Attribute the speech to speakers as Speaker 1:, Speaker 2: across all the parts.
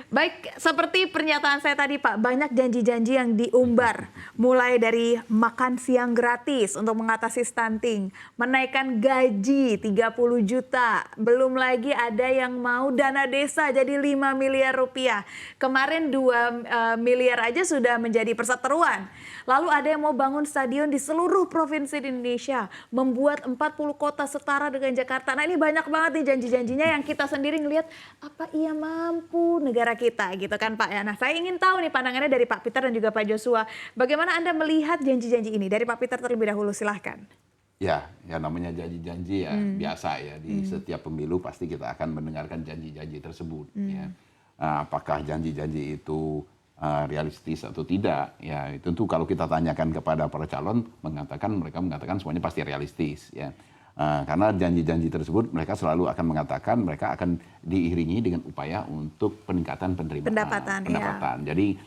Speaker 1: Baik, seperti pernyataan saya tadi Pak, banyak janji-janji yang diumbar. Mulai dari makan siang gratis untuk mengatasi stunting, menaikkan gaji 30 juta, belum lagi ada yang mau dana desa jadi 5 miliar rupiah. Kemarin 2 miliar aja sudah menjadi perseteruan. Lalu ada yang mau bangun stadion di seluruh provinsi di Indonesia, membuat 40 kota setara dengan Jakarta. Nah ini banyak banget nih janji-janjinya yang kita sendiri ngelihat, apa iya mampu negara kita gitu kan Pak ya. Nah saya ingin tahu nih pandangannya dari Pak Peter dan juga Pak Joshua. Bagaimana Anda melihat janji-janji ini? Dari Pak Peter terlebih dahulu silahkan.
Speaker 2: Ya namanya janji-janji ya biasa ya. Di setiap pemilu pasti kita akan mendengarkan janji-janji tersebut. Ya. Apakah janji-janji itu realistis atau tidak? Ya tentu kalau kita tanyakan kepada para calon, mereka mengatakan semuanya pasti realistis. Ya. Karena janji-janji tersebut mereka selalu akan mengatakan mereka akan diiringi dengan upaya untuk peningkatan pendapatan. Ya. Jadi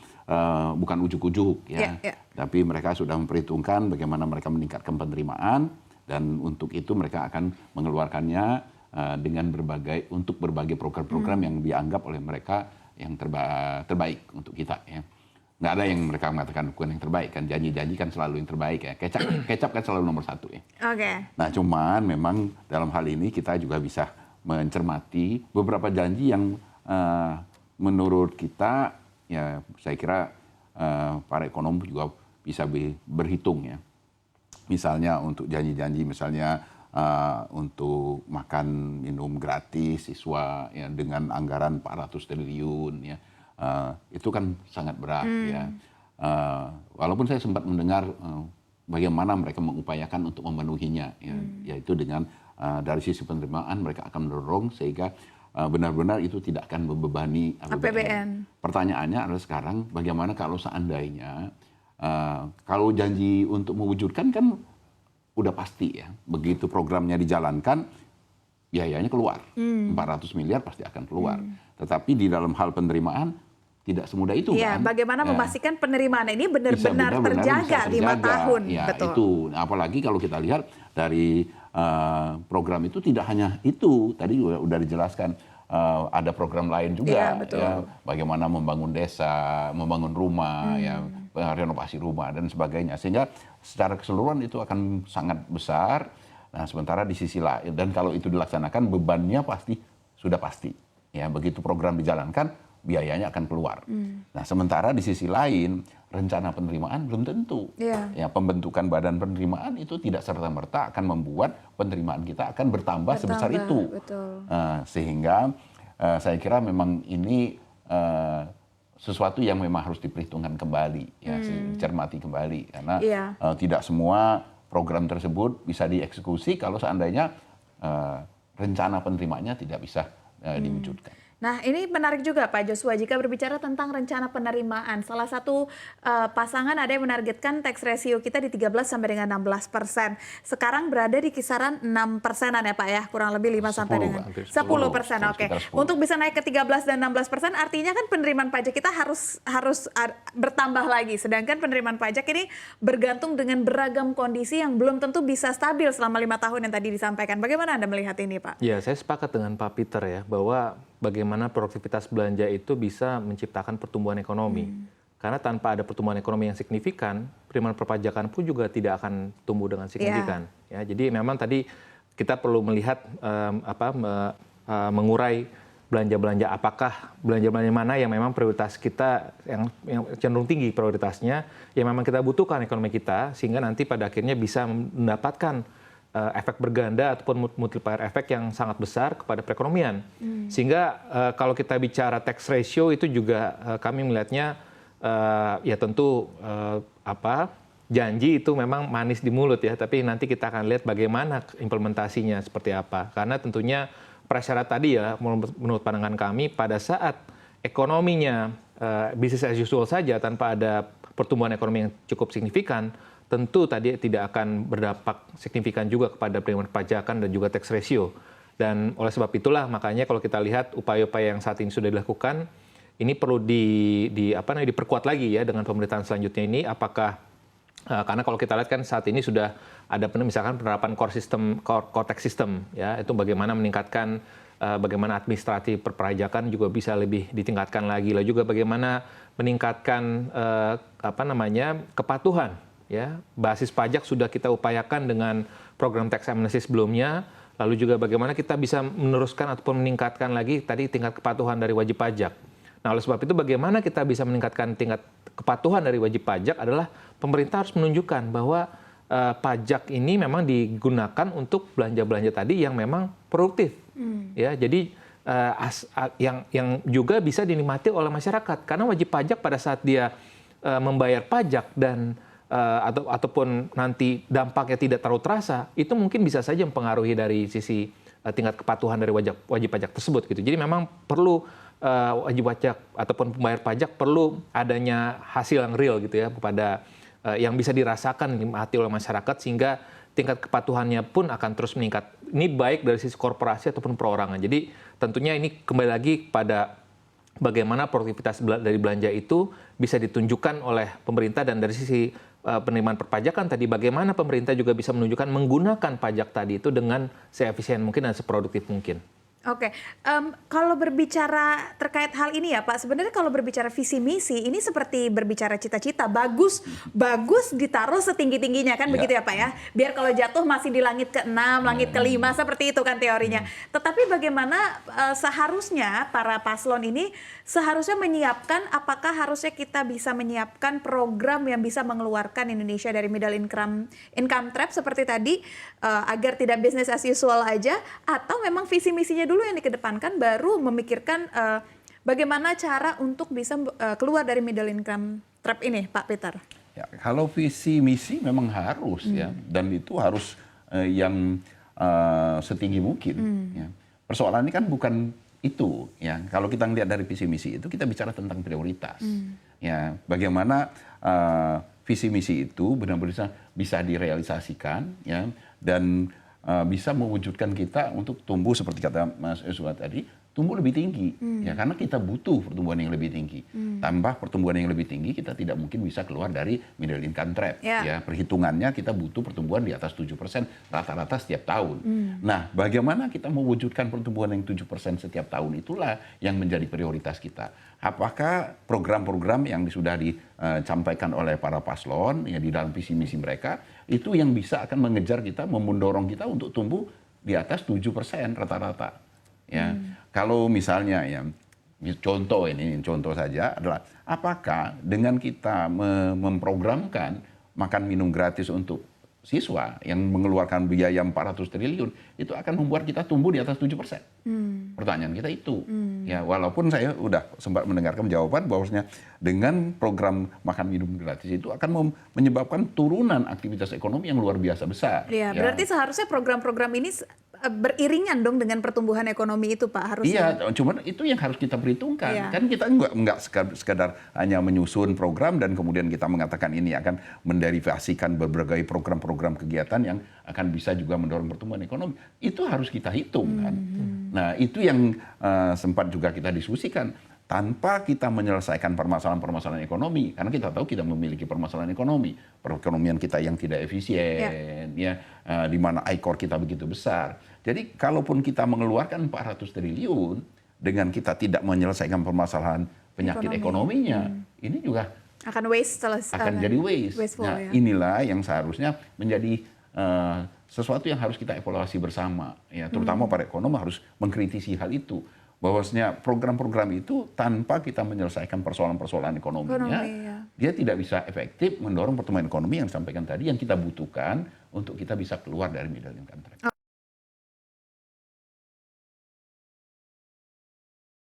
Speaker 2: bukan ujuk-ujuk ya, tapi mereka sudah memperhitungkan bagaimana mereka meningkatkan penerimaan dan untuk itu mereka akan mengeluarkannya dengan berbagai program-program yang dianggap oleh mereka yang terbaik untuk kita ya. Nggak ada yang mereka mengatakan bukan yang terbaik kan, janji-janji kan selalu yang terbaik ya, kecap kan selalu nomor 1 ya. Nah cuman memang dalam hal ini kita juga bisa mencermati beberapa janji yang menurut kita ya saya kira para ekonom juga bisa berhitung ya. Misalnya untuk janji-janji misalnya untuk makan minum gratis siswa ya, dengan anggaran 400 triliun ya. Itu kan sangat berat ya. Walaupun saya sempat mendengar bagaimana mereka mengupayakan untuk memenuhinya ya, yaitu dengan dari sisi penerimaan mereka akan mendorong sehingga benar-benar itu tidak akan membebani APBN. Pertanyaannya adalah sekarang bagaimana kalau seandainya kalau janji untuk mewujudkan kan udah pasti ya, begitu programnya dijalankan biayanya keluar, 400 miliar pasti akan keluar. Tetapi di dalam hal penerimaan tidak semudah itu kan.
Speaker 1: Bagaimana memastikan penerimaan ini benar-benar terjaga 5 tahun.
Speaker 2: Ya,
Speaker 1: betul.
Speaker 2: Itu. Apalagi kalau kita lihat dari program itu tidak hanya itu. Tadi sudah dijelaskan ada program lain juga. Ya, bagaimana membangun desa, membangun rumah, ya, renovasi rumah dan sebagainya. Sehingga secara keseluruhan itu akan sangat besar. Nah, sementara di sisi lain dan kalau itu dilaksanakan bebannya sudah pasti. Ya, begitu program dijalankan biayanya akan keluar. Nah, sementara di sisi lain rencana penerimaan belum tentu. Ya, pembentukan badan penerimaan itu tidak serta-merta akan membuat penerimaan kita akan bertambah sebesar itu. Sehingga saya kira memang ini sesuatu yang memang harus diperhitungkan kembali, ya, dicermati kembali karena tidak semua program tersebut bisa dieksekusi kalau seandainya rencana penerimaannya tidak bisa diwujudkan.
Speaker 1: Nah ini menarik juga Pak Joshua, jika berbicara tentang rencana penerimaan, salah satu pasangan ada yang menargetkan tax ratio kita di 13 sampai dengan 16%. Sekarang berada di kisaran 6%-an ya Pak ya, kurang lebih 5 sampai dengan 10%. Oke. Untuk bisa naik ke 13 dan 16% artinya kan penerimaan pajak kita harus bertambah lagi. Sedangkan penerimaan pajak ini bergantung dengan beragam kondisi yang belum tentu bisa stabil selama 5 tahun yang tadi disampaikan. Bagaimana Anda melihat ini Pak?
Speaker 3: Ya, saya sepakat dengan Pak Peter ya, bahwa bagaimana produktivitas belanja itu bisa menciptakan pertumbuhan ekonomi. Karena tanpa ada pertumbuhan ekonomi yang signifikan, penerimaan perpajakan pun juga tidak akan tumbuh dengan signifikan. Ya, jadi memang tadi kita perlu melihat mengurai belanja-belanja, apakah belanja-belanja mana yang memang prioritas kita yang cenderung tinggi prioritasnya, yang memang kita butuhkan ekonomi kita, sehingga nanti pada akhirnya bisa mendapatkan efek berganda ataupun multiplier efek yang sangat besar kepada perekonomian. Sehingga kalau kita bicara tax ratio itu juga kami melihatnya ya tentu janji itu memang manis di mulut ya, tapi nanti kita akan lihat bagaimana implementasinya seperti apa. Karena tentunya prasyarat tadi ya menurut pandangan kami pada saat ekonominya business as usual saja tanpa ada pertumbuhan ekonomi yang cukup signifikan, tentu tadi tidak akan berdampak signifikan juga kepada penerimaan perpajakan dan juga tax ratio. Dan oleh sebab itulah makanya kalau kita lihat upaya-upaya yang saat ini sudah dilakukan, ini perlu diperkuat lagi ya dengan pemerintahan selanjutnya ini. Apakah karena kalau kita lihat kan saat ini sudah ada misalkan penerapan core tax system ya, itu bagaimana meningkatkan bagaimana administratif perpajakan juga bisa lebih ditingkatkan lagi, lalu juga bagaimana meningkatkan kepatuhan, ya. Basis pajak sudah kita upayakan dengan program tax amnesty sebelumnya, lalu juga bagaimana kita bisa meneruskan ataupun meningkatkan lagi tadi tingkat kepatuhan dari wajib pajak. Nah, oleh sebab itu bagaimana kita bisa meningkatkan tingkat kepatuhan dari wajib pajak adalah pemerintah harus menunjukkan bahwa pajak ini memang digunakan untuk belanja-belanja tadi yang memang produktif. Ya, jadi yang juga bisa dinikmati oleh masyarakat, karena wajib pajak pada saat dia membayar pajak dan ataupun nanti dampaknya tidak terlalu terasa, itu mungkin bisa saja mempengaruhi dari sisi tingkat kepatuhan dari wajib pajak tersebut gitu. Jadi memang perlu wajib pajak ataupun pembayar pajak perlu adanya hasil yang real gitu ya, kepada yang bisa dirasakan dinikmati oleh masyarakat, sehingga tingkat kepatuhannya pun akan terus meningkat. Ini baik dari sisi korporasi ataupun perorangan. Jadi tentunya ini kembali lagi pada bagaimana produktivitas dari belanja itu bisa ditunjukkan oleh pemerintah, dan dari sisi penerimaan perpajakan tadi bagaimana pemerintah juga bisa menunjukkan menggunakan pajak tadi itu dengan seefisien mungkin dan seproduktif mungkin.
Speaker 1: Oke, kalau berbicara terkait hal ini ya Pak, sebenarnya kalau berbicara visi misi ini seperti berbicara cita-cita, bagus ditaruh setinggi-tingginya kan, begitu ya Pak ya, biar kalau jatuh masih di langit ke-6, langit ke-5, seperti itu kan teorinya. Tetapi bagaimana seharusnya para paslon ini seharusnya menyiapkan, apakah harusnya kita bisa menyiapkan program yang bisa mengeluarkan Indonesia dari middle income trap seperti tadi, agar tidak business as usual aja, atau memang visi misinya dulu yang dikedepankan, baru memikirkan bagaimana cara untuk bisa keluar dari middle income trap ini, Pak Peter?
Speaker 2: Ya, kalau visi misi memang harus ya, dan itu harus yang setinggi mungkin. Ya. Persoalan ini kan bukan itu ya. Kalau kita lihat dari visi misi itu, kita bicara tentang prioritas. Ya, bagaimana visi misi itu benar-benar bisa direalisasikan ya, dan bisa mewujudkan kita untuk tumbuh seperti kata Mas Yusuf tadi, tumbuh lebih tinggi ya, karena kita butuh pertumbuhan yang lebih tinggi. Tambah pertumbuhan yang lebih tinggi, kita tidak mungkin bisa keluar dari middle income trap ya. Perhitungannya kita butuh pertumbuhan di atas 7% rata-rata setiap tahun. Nah, bagaimana kita mewujudkan pertumbuhan yang 7% setiap tahun, itulah yang menjadi prioritas kita. Apakah program-program yang sudah disampaikan oleh para paslon ya di dalam visi misi mereka itu yang bisa akan mengejar kita, mendorong kita untuk tumbuh di atas 7% rata-rata. Ya, kalau misalnya ya contoh saja adalah apakah dengan kita memprogramkan makan minum gratis untuk siswa yang mengeluarkan biaya 400 triliun itu akan membuat kita tumbuh di atas 7%. Pertanyaan kita itu. Ya, walaupun saya udah sempat mendengarkan jawaban bahwasanya dengan program makan minum gratis itu akan menyebabkan turunan aktivitas ekonomi yang luar biasa besar.
Speaker 1: Ya, berarti seharusnya program-program ini beriringan dong dengan pertumbuhan ekonomi itu, Pak, harusnya.
Speaker 2: Iya, cuman itu yang harus kita perhitungkan. Iya. Kan kita nggak sekadar hanya menyusun program dan kemudian kita mengatakan ini akan menderivasikan berbagai program-program kegiatan yang akan bisa juga mendorong pertumbuhan ekonomi. Itu harus kita hitung kan. Nah, itu yang sempat juga kita diskusikan. Tanpa kita menyelesaikan permasalahan-permasalahan ekonomi, karena kita tahu kita memiliki permasalahan ekonomi, perekonomian kita yang tidak efisien, di mana ICOR kita begitu besar. Jadi kalaupun kita mengeluarkan 400 triliun dengan kita tidak menyelesaikan permasalahan penyakit ekonominya, ini juga akan jadi waste. Nah, inilah yang seharusnya menjadi sesuatu yang harus kita evaluasi bersama, ya, terutama para ekonom harus mengkritisi hal itu. Bahwasanya program-program itu tanpa kita menyelesaikan persoalan-persoalan ekonominya, dia tidak bisa efektif mendorong pertumbuhan ekonomi yang disampaikan tadi, yang kita butuhkan untuk kita bisa keluar dari middle income trap.